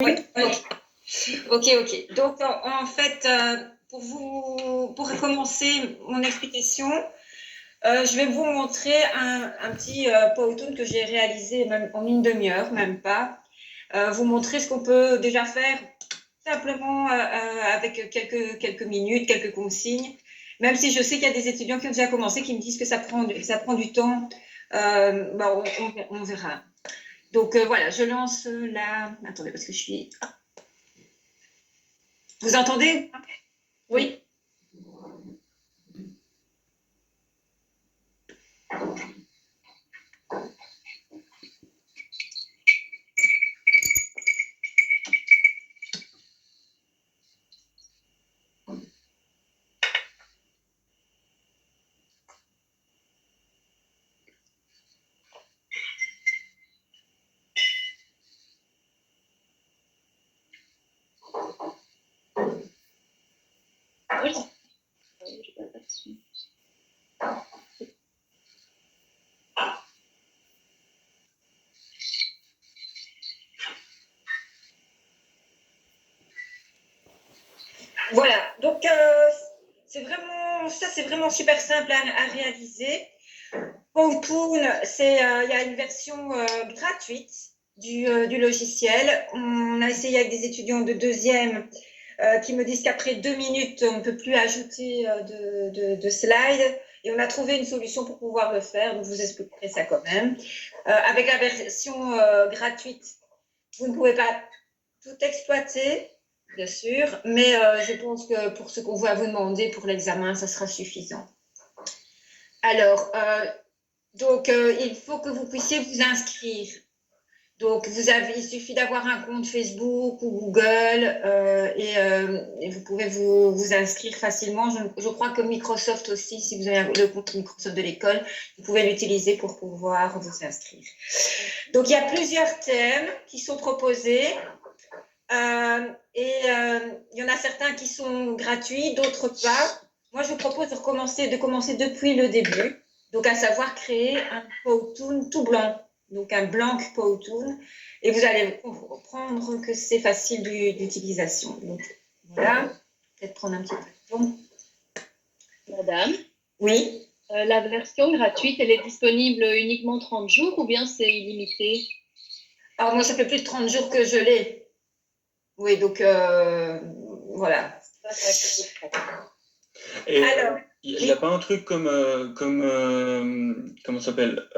Oui. Ok. Donc, en fait, pour commencer mon explication, je vais vous montrer un petit PowerPoint que j'ai réalisé même en une demi-heure, même pas. Vous montrer ce qu'on peut déjà faire simplement avec quelques minutes, quelques consignes. Même si je sais qu'il y a des étudiants qui ont déjà commencé, qui me disent que ça prend du temps, on verra. Donc voilà, je lance la... Attendez, parce que je suis... Vous entendez? Oui. Oui. Voilà, donc c'est vraiment super simple à réaliser. Powtoon, il y a une version gratuite du logiciel. On a essayé avec des étudiants de deuxième qui me disent qu'après 2 minutes, on ne peut plus ajouter de slides. Et on a trouvé une solution pour pouvoir le faire, donc je vous expliquerai ça quand même. Avec la version gratuite, vous ne pouvez pas tout exploiter, bien sûr, mais je pense que pour ce qu'on va vous demander pour l'examen, ça sera suffisant. Alors, il faut que vous puissiez vous inscrire. Donc, il suffit d'avoir un compte Facebook ou Google et vous pouvez vous inscrire facilement. Je crois que Microsoft aussi, si vous avez le compte Microsoft de l'école, vous pouvez l'utiliser pour pouvoir vous inscrire. Donc, il y a plusieurs thèmes qui sont proposés. Il y en a certains qui sont gratuits, d'autres pas. Moi, je vous propose de commencer depuis le début, donc à savoir créer un Powtoon tout blanc, donc un blank Powtoon, et vous allez comprendre que c'est facile d'utilisation. Donc voilà, peut-être prendre un petit peu de temps. Madame, oui. La version gratuite, elle est disponible uniquement 30 jours ou bien c'est illimité? Alors moi, ça fait plus de 30 jours que je l'ai. Oui, donc voilà. Et alors, il n'y a pas un truc comment ça s'appelle,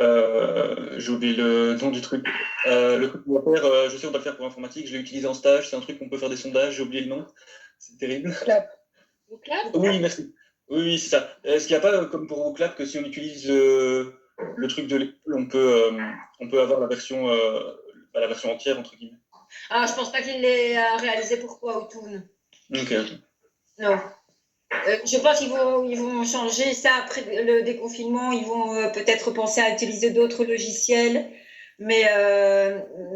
j'ai oublié le nom du truc. Le truc qu'on va faire, je sais on va le faire pour informatique, je l'ai utilisé en stage, c'est un truc qu'on peut faire des sondages, j'ai oublié le nom, c'est terrible. Voclap? Oui, merci. Oui, c'est ça. Est-ce qu'il n'y a pas, comme pour Voclap, que si on utilise le truc de l'école, on peut avoir la version entière, entre guillemets? Ah, je pense pas qu'il l'ait réalisé pour Powtoon. Ok. Non. Je pense qu'ils vont changer ça après le déconfinement. Ils vont peut-être penser à utiliser d'autres logiciels. Mais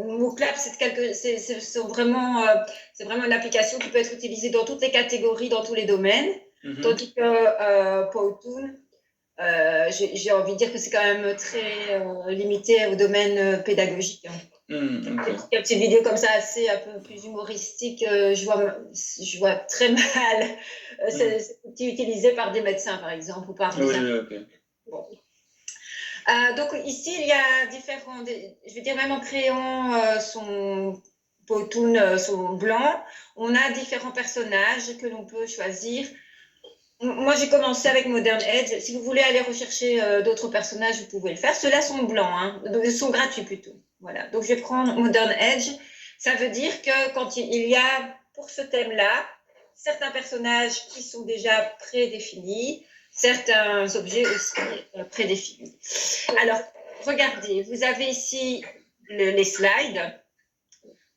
Moclap, c'est vraiment une application qui peut être utilisée dans toutes les catégories, dans tous les domaines. Tandis que Powtoon, j'ai envie de dire que c'est quand même très limité au domaine pédagogique. Okay. Une petite vidéo comme ça, assez un peu plus humoristique, je vois très mal. C'est utilisé par des médecins, par exemple, ou par des... Oui, okay. Bon. Donc ici, il y a différents... Je veux dire, même en créant son Powtoon, son blanc, on a différents personnages que l'on peut choisir. Moi, j'ai commencé avec Modern Edge. Si vous voulez aller rechercher d'autres personnages, vous pouvez le faire. Ceux-là sont blancs, hein, donc ils sont gratuits plutôt. Voilà. Donc, je vais prendre Modern Edge. Ça veut dire que quand il y a, pour ce thème-là, certains personnages qui sont déjà prédéfinis, certains objets aussi prédéfinis. Alors, regardez, vous avez ici les slides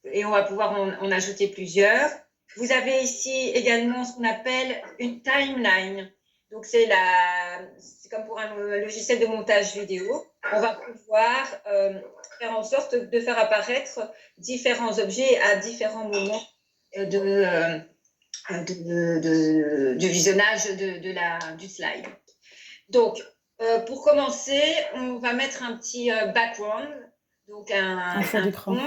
et on va pouvoir en ajouter plusieurs. Vous avez ici également ce qu'on appelle une timeline. Donc, c'est comme pour un logiciel de montage vidéo. On va pouvoir faire en sorte de faire apparaître différents objets à différents moments du visionnage du slide. Donc, pour commencer, on va mettre un petit background, donc un fond.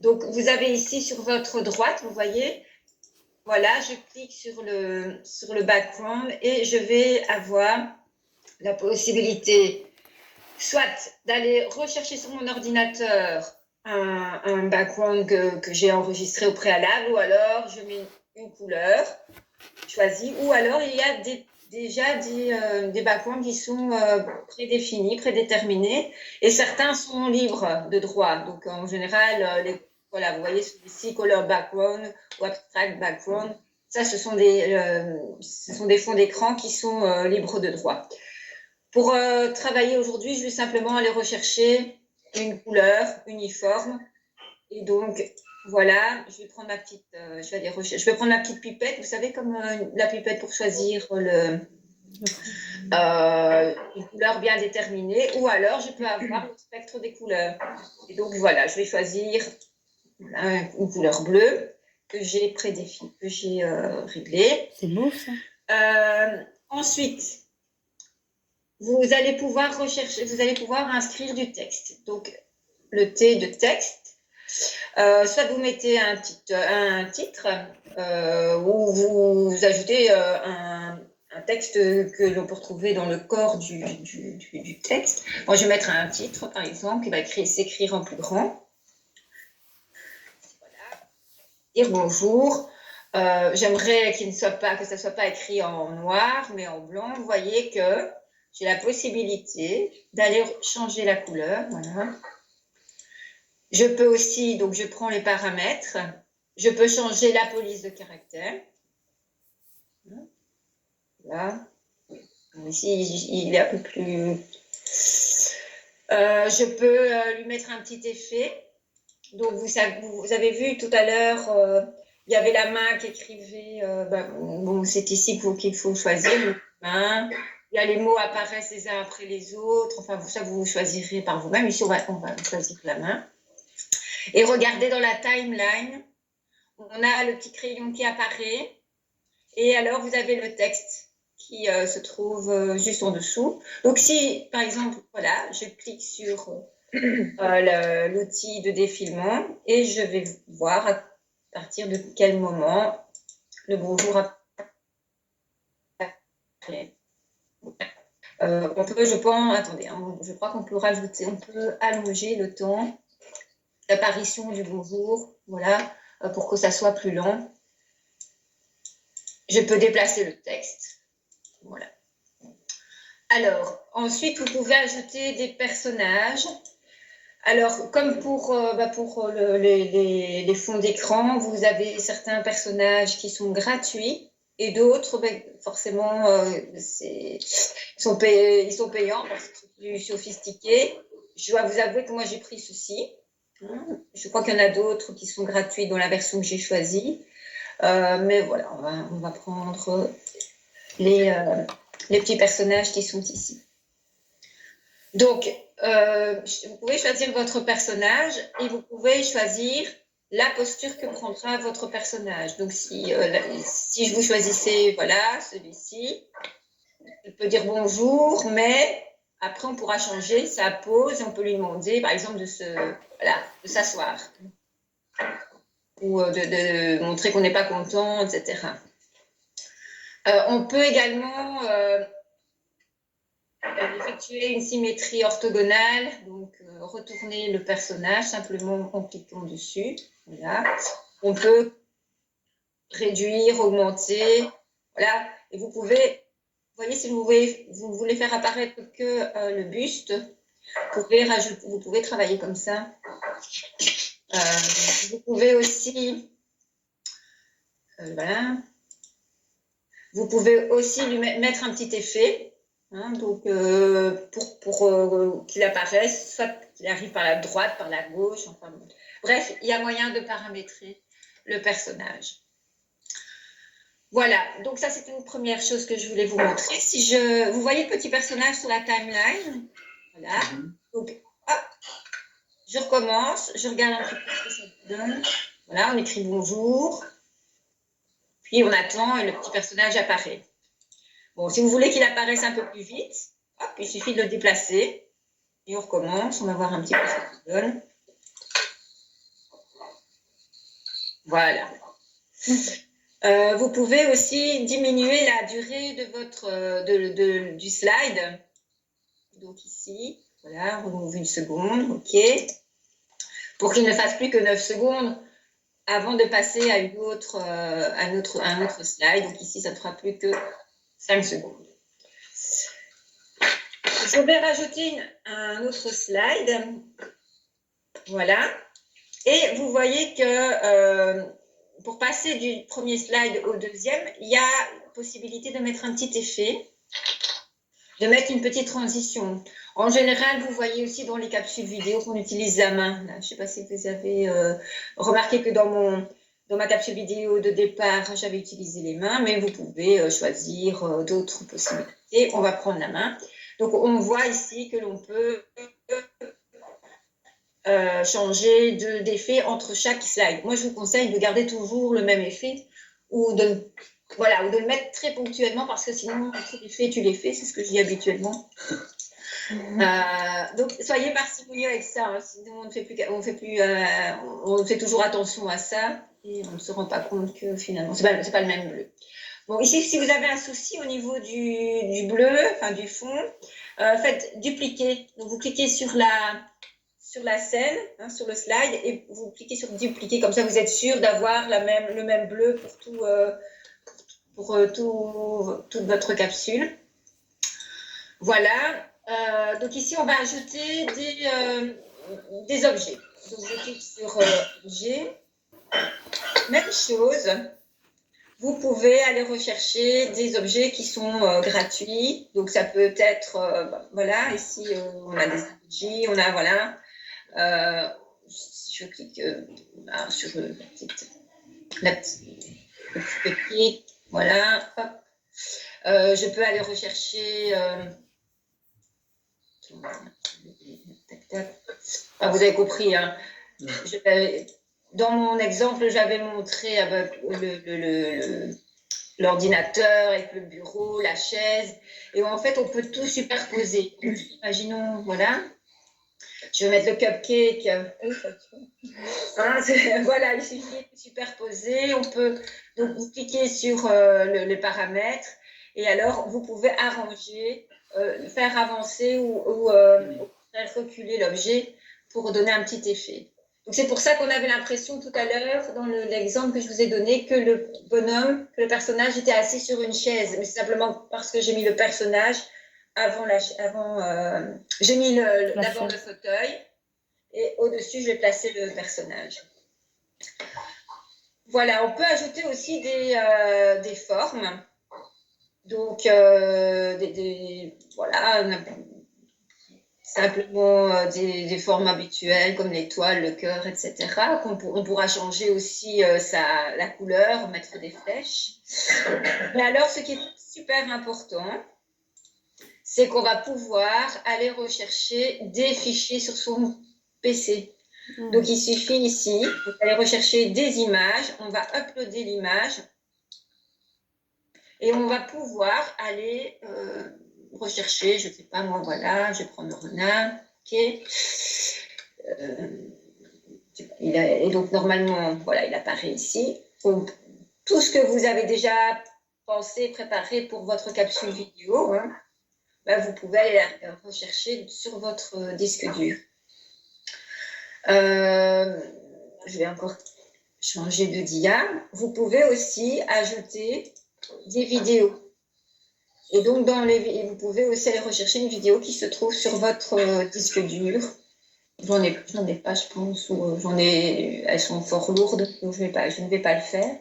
Donc, vous avez ici sur votre droite, vous voyez, voilà, je clique sur le background et je vais avoir la possibilité soit d'aller rechercher sur mon ordinateur un background que j'ai enregistré au préalable, ou alors je mets une couleur choisie, ou alors il y a déjà des backgrounds qui sont prédéfinis, prédéterminés, et certains sont libres de droit. Donc en général, voilà, vous voyez ici color background ou abstract background, ça ce sont des fonds d'écran qui sont libres de droit. Pour travailler aujourd'hui, je vais simplement aller rechercher une couleur uniforme. Et donc, voilà, je vais prendre ma petite, je vais prendre ma petite pipette. Vous savez, comme la pipette pour choisir une couleur bien déterminée. Ou alors, je peux avoir le spectre des couleurs. Et donc, voilà, je vais choisir une couleur bleue que j'ai prédéfinie, que j'ai réglée. C'est mauve, ça. Ensuite, vous allez pouvoir rechercher, vous allez pouvoir inscrire du texte. Donc, le T de texte, soit vous mettez un titre ou vous ajoutez un texte que l'on peut retrouver dans le corps du texte. Moi, je vais mettre un titre, par exemple, qui va s'écrire en plus grand. Voilà. Dire bonjour. J'aimerais que ça ne soit pas écrit en noir, mais en blanc. Vous voyez que j'ai la possibilité d'aller changer la couleur, voilà. Je peux aussi, donc je prends les paramètres, je peux changer la police de caractère. Là. Ici, il est un peu plus... je peux lui mettre un petit effet. Donc, vous avez vu tout à l'heure, il y avait la main qui écrivait, bon, c'est ici qu'il faut choisir, la main. Il y a les mots apparaissent les uns après les autres. Enfin, ça, vous choisirez par vous-même. Ici, on va choisir la main. Et regardez dans la timeline, on a le petit crayon qui apparaît. Et alors, vous avez le texte qui se trouve juste en dessous. Donc, si, par exemple, voilà, je clique sur l'outil de défilement et je vais voir à partir de quel moment le bonjour apparaît. On peut, je pense, attendez, je crois qu'on peut rajouter, on peut allonger le temps d'apparition du bonjour, voilà, pour que ça soit plus lent. Je peux déplacer le texte, voilà. Alors, ensuite, vous pouvez ajouter des personnages. Alors, comme pour les fonds d'écran, vous avez certains personnages qui sont gratuits et d'autres, forcément, ils sont payants parce que c'est plus sophistiqué. Je dois vous avouer que moi, j'ai pris ceci. Je crois qu'il y en a d'autres qui sont gratuits dans la version que j'ai choisie. Mais voilà, on va prendre les petits personnages qui sont ici. Donc, vous pouvez choisir votre personnage et vous pouvez choisir la posture que prendra votre personnage. Donc, si je vous choisissez, voilà, celui-ci, je peux dire bonjour, mais après, on pourra changer sa pose et on peut lui demander, par exemple, de s'asseoir ou de montrer qu'on n'est pas content, etc. On peut également effectuer une symétrie orthogonale, donc retourner le personnage simplement en cliquant dessus. Voilà. On peut réduire, augmenter, voilà. Et vous pouvez, vous voyez, si vous voulez faire apparaître que le buste, vous pouvez travailler comme ça. Vous pouvez aussi, voilà. Vous pouvez aussi lui mettre un petit effet. Hein, donc, pour qu'il apparaisse, soit qu'il arrive par la droite, par la gauche, enfin bon. Bref, il y a moyen de paramétrer le personnage. Voilà, donc ça c'est une première chose que je voulais vous montrer. Vous voyez le petit personnage sur la timeline, voilà. Donc, hop, je recommence, je regarde un petit peu ce que ça donne. Voilà, on écrit bonjour, puis on attend et le petit personnage apparaît. Bon, si vous voulez qu'il apparaisse un peu plus vite, hop, il suffit de le déplacer. Et on recommence, on va voir un petit peu ce que ça donne. Voilà. Vous pouvez aussi diminuer la durée de du slide. Donc ici, voilà, on ouvre 1 seconde, OK. Pour qu'il ne fasse plus que 9 secondes avant de passer à un autre slide. Donc ici, ça ne fera plus que 5 secondes. Je vais rajouter un autre slide. Voilà. Et vous voyez que pour passer du premier slide au deuxième, il y a possibilité de mettre un petit effet, de mettre une petite transition. En général, vous voyez aussi dans les capsules vidéo qu'on utilise la main. Là, je ne sais pas si vous avez remarqué que dans ma capsule vidéo de départ, j'avais utilisé les mains, mais vous pouvez choisir d'autres possibilités. On va prendre la main. Donc, on voit ici que l'on peut changer d'effet entre chaque slide. Moi, je vous conseille de garder toujours le même effet ou de le mettre très ponctuellement parce que sinon, tu les fais, c'est ce que je dis habituellement. Donc, soyez parcimonieux avec ça. Hein. Sinon, on fait toujours attention à ça et on ne se rend pas compte que finalement, c'est pas le même bleu. Bon, ici, si vous avez un souci au niveau du bleu, enfin du fond, faites dupliquer. Donc, vous cliquez sur la scène, hein, sur le slide, et vous cliquez sur dupliquer. Comme ça, vous êtes sûr d'avoir le même bleu pour toute votre capsule. Voilà. Donc ici, on va ajouter des objets. Donc, je clique sur objet. Même chose. Vous pouvez aller rechercher des objets qui sont gratuits. Donc, ça peut être, voilà, ici, on a des emojis, on a, voilà. Si je clique sur le petit petit, voilà. Hop. Je peux aller rechercher... vous avez compris, hein. Dans mon exemple, j'avais montré avec l'ordinateur, avec le bureau, la chaise, et en fait, on peut tout superposer. Imaginons, voilà, je vais mettre le cupcake. Voilà, il suffit de superposer. On peut donc vous cliquez sur les paramètres, et alors vous pouvez arranger, faire avancer ou faire reculer l'objet pour donner un petit effet. Donc, c'est pour ça qu'on avait l'impression tout à l'heure, dans l'exemple que je vous ai donné, que le personnage était assis sur une chaise. Mais c'est simplement parce que j'ai mis le personnage j'ai mis d'abord le fauteuil et au-dessus, je vais placer le personnage. Voilà, on peut ajouter aussi des formes. Donc, voilà, simplement des formes habituelles comme l'étoile, le cœur, etc. On pourra changer aussi la couleur, mettre des flèches. Mais alors, ce qui est super important, c'est qu'on va pouvoir aller rechercher des fichiers sur son PC. Donc, il suffit ici, vous allez rechercher des images, on va uploader l'image et on va pouvoir aller... rechercher, je ne sais pas, moi, voilà, je vais prendre le renard, ok. Et donc, normalement, voilà, il apparaît ici. Donc, tout ce que vous avez déjà pensé, préparé pour votre capsule vidéo, hein, vous pouvez aller la rechercher sur votre disque dur. Je vais encore changer de dia. Vous pouvez aussi ajouter des vidéos. Et donc, vous pouvez aussi aller rechercher une vidéo qui se trouve sur votre disque dur. J'en ai pas, je pense, ou elles sont fort lourdes, donc je ne vais pas le faire.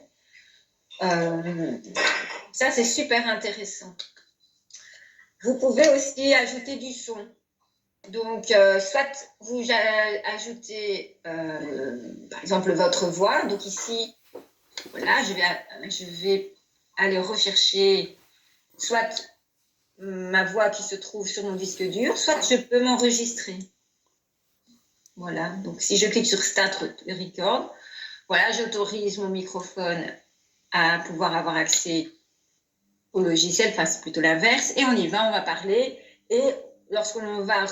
Ça, c'est super intéressant. Vous pouvez aussi ajouter du son. Donc, soit vous ajoutez, par exemple, votre voix. Donc ici, voilà, je vais aller rechercher soit ma voix qui se trouve sur mon disque dur, soit je peux m'enregistrer. Voilà, donc si je clique sur Start Record, voilà, j'autorise mon microphone à pouvoir avoir accès au logiciel, enfin c'est plutôt l'inverse, et on y va, on va parler, et lorsqu'on va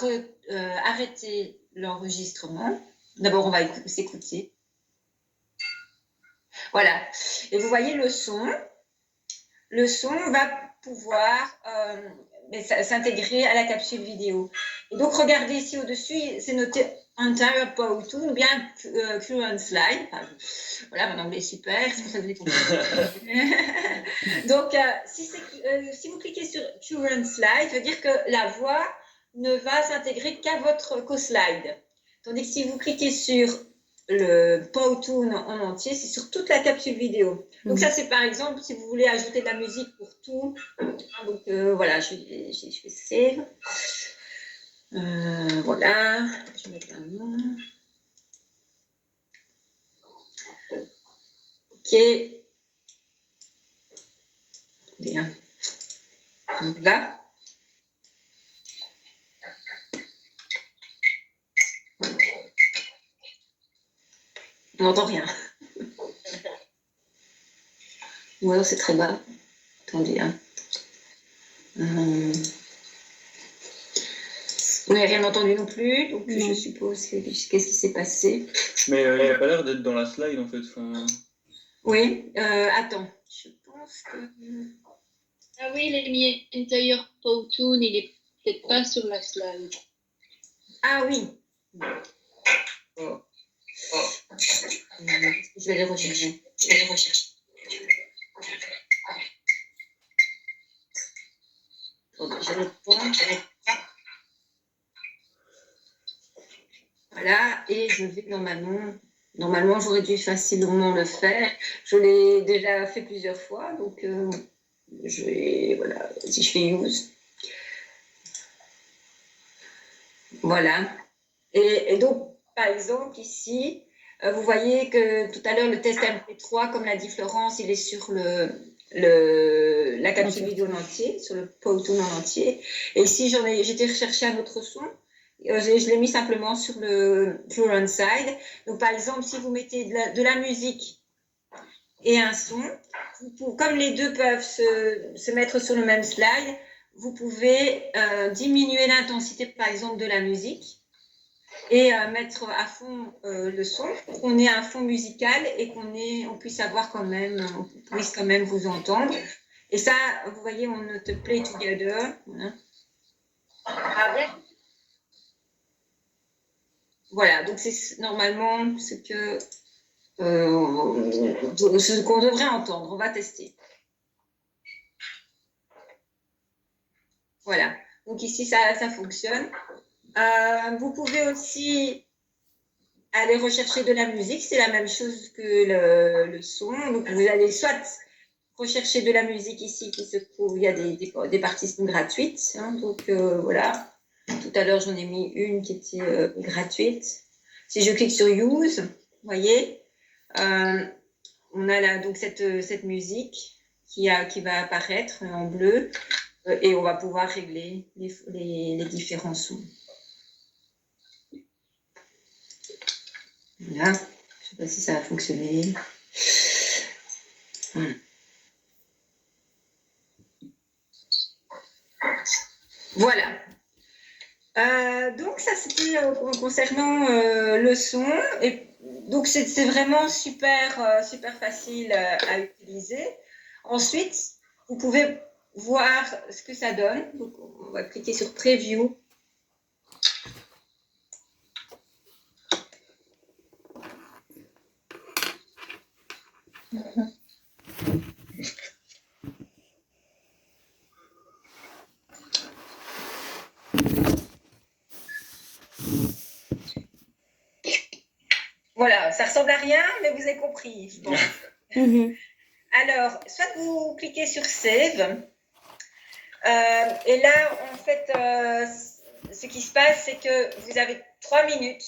arrêter l'enregistrement, d'abord on va s'écouter. Voilà. Et vous voyez le son. Le son va pouvoir s'intégrer à la capsule vidéo. Et donc, regardez ici au-dessus, c'est noté Entire Powtoon ou bien Current Slide. Enfin, voilà, mon anglais est super, c'est pour ça que vous avez compris. Donc, si vous cliquez sur Current Slide, ça veut dire que la voix ne va s'intégrer qu'au slide. Tandis que si vous cliquez sur le Powtoon en entier, c'est sur toute la capsule vidéo. Donc ça, c'est par exemple, si vous voulez ajouter de la musique pour tout. Donc voilà, je fais save. Voilà, je vais mettre un nom. Ok. Bien. Donc là. On n'entend rien. Ou alors c'est très bas. Attendez. Hein. Vous n'avez rien entendu non plus, donc je suppose qu'est-ce qui s'est passé. Mais il n'a pas l'air d'être dans la slide en fait. Enfin... Oui, attends. Je pense que. Ah oui, il est mis Entire Powtoon, il est peut-être pas sur la slide. Ah oui. Je vais les rechercher. Voilà, et je vais normalement j'aurais dû facilement le faire. Je l'ai déjà fait plusieurs fois, donc je vais, voilà, si je fais use. Voilà. Et donc, par exemple, ici, vous voyez que tout à l'heure, le test MP3, comme l'a dit Florence, il est sur la capsule vidéo en entier, sur le Powtoon en entier. Et ici, j'étais rechercher un autre son. Je l'ai mis simplement sur le Current Side. Donc, par exemple, si vous mettez de la musique et un son, comme les deux peuvent se mettre sur le même slide, vous pouvez diminuer l'intensité, par exemple, de la musique et mettre à fond le son pour qu'on ait un fond musical et on puisse avoir quand même, on puisse quand même vous entendre. Et ça, vous voyez, on note play together. Voilà. Voilà, donc c'est normalement ce qu'on devrait entendre. On va tester. Voilà, donc ici ça fonctionne. Vous pouvez aussi aller rechercher de la musique, c'est la même chose que le son. Donc vous allez soit rechercher de la musique ici qui se trouve, il y a des parties gratuites. Hein, donc voilà. Tout à l'heure, j'en ai mis une qui était gratuite. Si je clique sur Use, vous voyez, on a là donc cette musique qui va apparaître en bleu et on va pouvoir régler les différents sons. Voilà. Je ne sais pas si ça a fonctionné. Voilà. Donc ça c'était concernant le son et donc c'est vraiment super facile à utiliser. Ensuite vous pouvez voir ce que ça donne. Donc, on va cliquer sur Preview. Voilà, ça ressemble à rien, mais vous avez compris, je pense. Alors, soit vous cliquez sur Save, et là, en fait, ce qui se passe, c'est que vous avez 3 minutes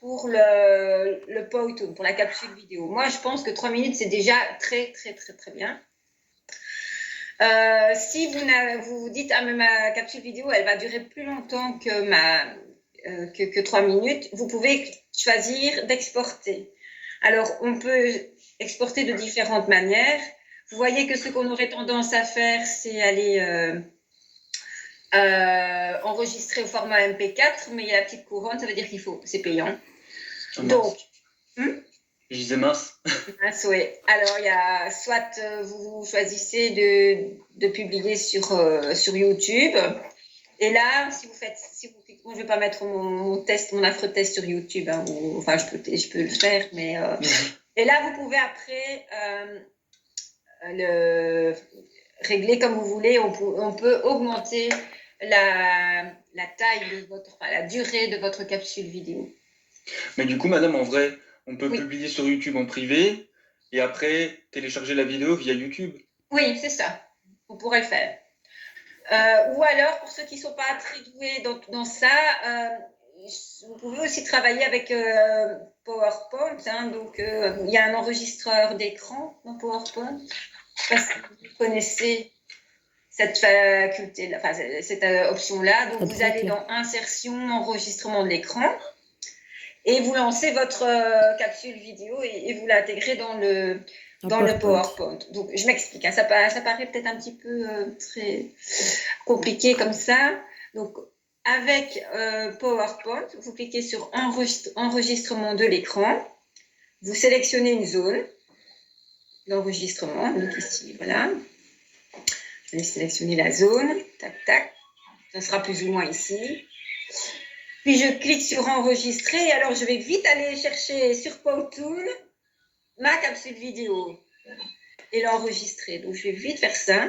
pour le Powtoon, pour la capsule vidéo. Moi, je pense que 3 minutes, c'est déjà très bien. Si vous vous dites, ah, mais ma capsule vidéo, elle va durer plus longtemps que 3 minutes, vous pouvez choisir d'exporter. Alors, on peut exporter de différentes manières. Vous voyez que ce qu'on aurait tendance à faire, c'est aller enregistrer au format MP4, mais il y a la petite couronne, ça veut dire c'est payant. Donc, Je disais mince. Mince, oui. Alors, il y a soit vous choisissez de publier sur YouTube. Et là, moi, je ne vais pas mettre mon affreux test sur YouTube. Hein, enfin, je peux le faire, mais. Et là, vous pouvez après le régler comme vous voulez. On peut augmenter la taille la durée de votre capsule vidéo. Mais du coup, madame, en vrai, on peut Oui. publier sur YouTube en privé et après télécharger la vidéo via YouTube. Oui, c'est ça. Vous pourrez le faire. Ou alors, pour ceux qui ne sont pas très doués dans ça, vous pouvez aussi travailler avec PowerPoint. Hein, donc, il y a un enregistreur d'écran dans PowerPoint. Parce que vous connaissez cette faculté, enfin, cette option-là. Donc, vous allez dans Insertion, enregistrement de l'écran. Et vous lancez votre capsule vidéo et vous l'intégrez dans le PowerPoint. Donc, je m'explique. Hein, ça paraît peut-être un petit peu très compliqué comme ça. Donc, avec PowerPoint, vous cliquez sur enregistrement de l'écran. Vous sélectionnez une zone d'enregistrement. Donc, ici, voilà. Je vais sélectionner la zone. Tac, tac. Ça sera plus ou moins ici. Puis je clique sur enregistrer. Alors je vais vite aller chercher sur Powtoon ma capsule vidéo et l'enregistrer. Donc je vais vite faire ça.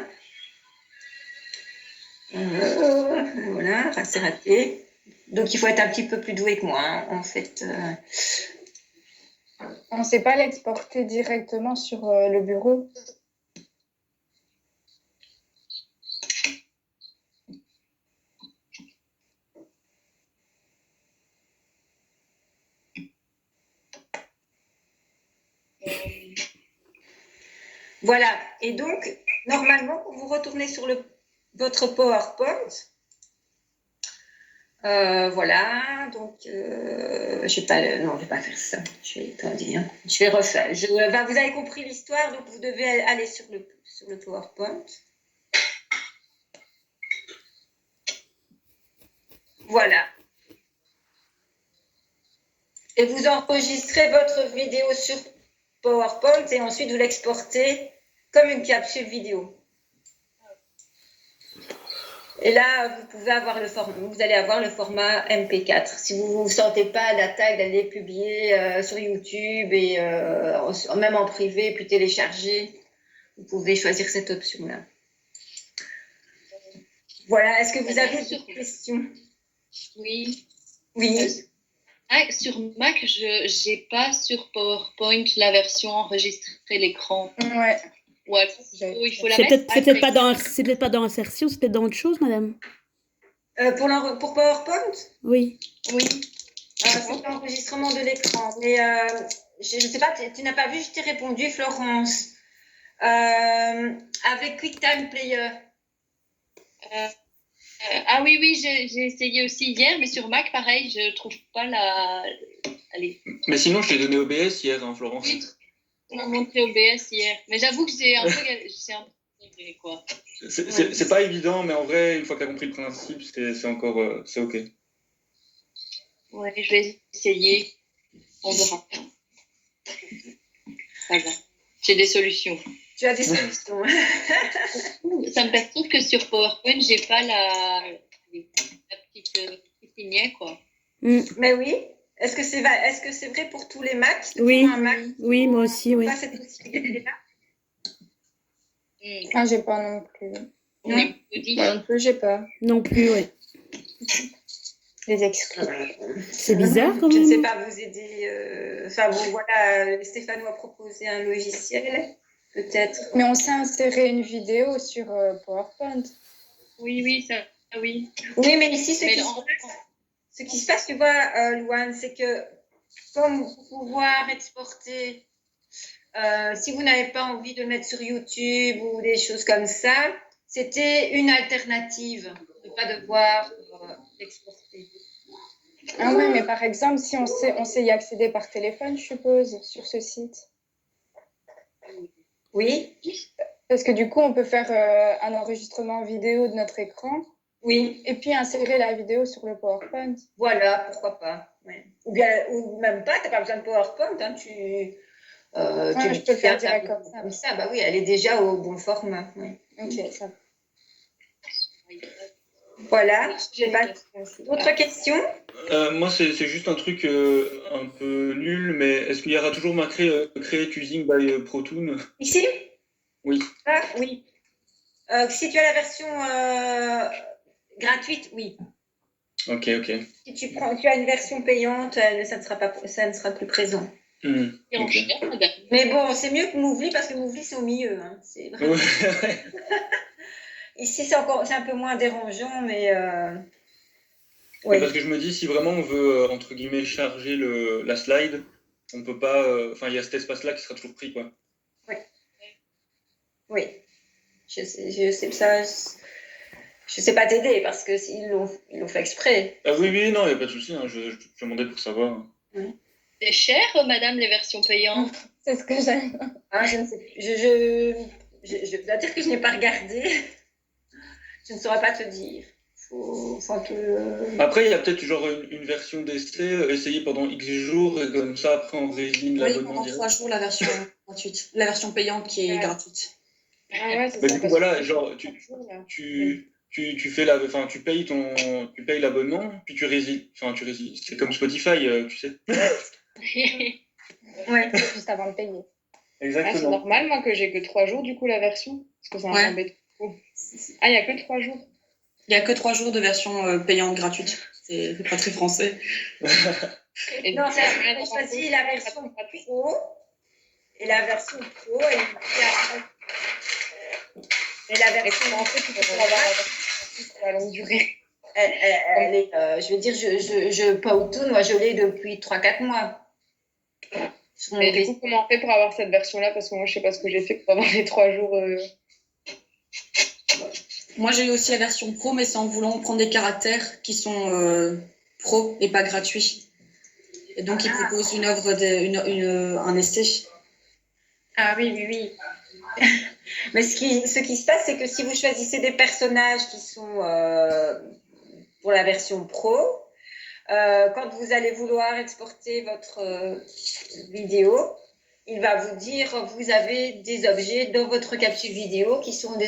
Voilà, c'est raté. Donc il faut être un petit peu plus doué que moi. Hein. En fait, On ne sait pas l'exporter directement sur le bureau. Voilà. Et donc, normalement, quand vous retournez sur votre PowerPoint, voilà. Donc, je vais pas faire ça. Je vais refaire. Vous avez compris l'histoire, donc vous devez aller sur le PowerPoint. Voilà. Et vous enregistrez votre vidéo sur PowerPoint et ensuite vous l'exportez comme une capsule vidéo. Et là, vous allez avoir le format MP4. Si vous ne vous sentez pas la taille d'aller publier sur YouTube et même en privé, puis télécharger, vous pouvez choisir cette option-là. Voilà, est-ce que vous avez des questions? Oui. Oui. Sur Mac, je n'ai pas sur PowerPoint la version enregistrer l'écran. Ouais. Ou alors, il faut la C'est mettre. peut-être pas dans insertion, c'est peut-être dans autre chose, madame. Pour PowerPoint? Oui. Oui. C'est l'enregistrement de l'écran. Mais je ne sais pas, tu n'as pas vu, je t'ai répondu, Florence. Avec QuickTime Player. Ah oui, j'ai essayé aussi hier, mais sur Mac, pareil, je ne trouve pas la. Allez. Mais sinon, je t'ai donné OBS hier, hein, Florence. Oui, on m'a montré OBS hier. Mais j'avoue que j'ai un peu galéré, quoi. C'est pas évident, mais en vrai, une fois que tu as compris le principe, c'est encore c'est OK. Ouais, je vais essayer. On verra. Voilà. J'ai des solutions. Tu as des solutions. Ça me perturbe que sur PowerPoint, j'ai pas la petite lignée, quoi. Mais oui. Est-ce que c'est vrai pour tous les Macs? Oui. Un Mac, Oui, moi aussi, oui. pas cette possibilité-là? Ah, j'ai pas non plus. On est maudits. Moi non plus, j'ai pas. Non plus, oui. Les excuses. C'est bizarre quand Je ne même. sais pas vous aider. Enfin bon, voilà, Stéphane m'a proposé un logiciel, peut-être. Mais on sait insérer une vidéo sur PowerPoint. Oui, ça, oui. Oui, mais ici, ce qui se passe, tu vois, Louane, c'est que comme pour pouvoir exporter, si vous n'avez pas envie de le mettre sur YouTube ou des choses comme ça, c'était une alternative de ne pas devoir l'exporter. Ah oui, mais par exemple, si on sait y accéder par téléphone, je suppose, sur ce site. Oui, Parce que du coup, on peut faire un enregistrement vidéo de notre écran oui, et puis insérer la vidéo sur le PowerPoint. voilà, pourquoi pas. Ouais. Ou même pas, tu n'as pas besoin de PowerPoint, hein, que je peux le faire tu direct comme ça. comme ça. Bah oui, elle est déjà au bon format. Oui. Ok, ça va. Voilà. J'ai Pas une question aussi. d'autres questions? Moi, c'est juste un truc un peu nul, mais est-ce qu'il y aura toujours marqué Create using by Protoon? Ici? Oui. Ah, oui. Si tu as la version gratuite, oui. Ok. Si tu as une version payante, ça ne sera plus présent. Et en Ok. cher, madame. Mais bon, c'est mieux que Mouvli parce que Mouvli, c'est au milieu. Hein. C'est vraiment... Ouais. Ici, c'est un peu moins dérangeant, mais Mais oui. parce que je me dis, si vraiment on veut, entre guillemets, charger la slide, on peut pas. Enfin, il y a cet espace-là qui sera toujours pris, quoi. Oui. Je sais ça. Je sais pas t'aider parce que ils l'ont fait exprès. Ah oui, non, il n'y a pas de souci. Hein, je demandais pour savoir. C'est cher, madame, les versions payantes. C'est ce que j'aime. Ah, je ne sais plus. Je dois dire que je n'ai pas regardé. Je ne saurais pas te dire. Faut un peu... Après, il y a peut-être genre une version d'essai essayée pendant X jours et comme ça, après, on résigne Oui, l'abonnement pendant direct. 3 jours, la version gratuite. La version payante qui est gratuite. Ah ouais, c'est Mais ça. du coup, parce voilà, que- genre, tu fais tu payes l'abonnement, puis tu résilies. C'est comme Spotify, tu sais. Ouais. Juste avant de payer. C'est Exactement. normal, moi, que j'ai que 3 jours, du coup, la version. Parce que ça Ouais. m'embête trop. Ah, il n'y a que 3 jours. Il n'y a que 3 jours de version payante gratuite. C'est pas très français. Et Non, du coup, ça, après, j'ai dans choisi un la coup, version gratuit. pro. Et la version pro, et la Et version comment on fait pour avoir la version gratuite pour la longue durée? elle est, je veux dire, Powtoon, moi je l'ai depuis 3-4 mois. Sur mon Et du PC. coup, comment on fait pour avoir cette version-là? Parce que moi, je sais pas ce que j'ai fait pour avoir les 3 jours. Moi, j'ai eu aussi la version pro, mais c'est en voulant prendre des caractères qui sont pro et pas gratuits. Et donc, ils proposent une œuvre, un essai. Ah oui. Mais ce qui se passe, c'est que si vous choisissez des personnages qui sont pour la version pro, quand vous allez vouloir exporter votre vidéo, il va vous dire vous avez des objets dans votre capture vidéo qui sont des